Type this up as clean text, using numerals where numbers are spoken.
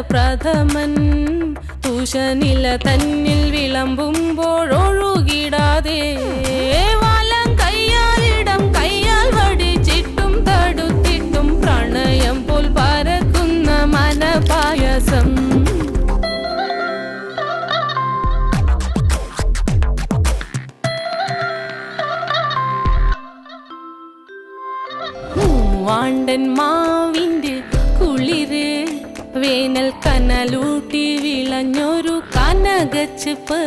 പ്രഥമൻ തുഷനില തന്നിൽ വിളമ്പുമ്പോഴൊഴുകിടാതെ വലം കയ്യാലിടം കയ്യാൽ വടിച്ചിട്ടും തടുത്തിട്ടും പ്രണയം പോൽ പരക്കുന്ന മനപായസം വാണ്ടൻ മാവിൻ്റെ കുളിര് വേനൽ കനലൂട്ടി വിളഞ്ഞൊരു കനകച്ചിപ്പ്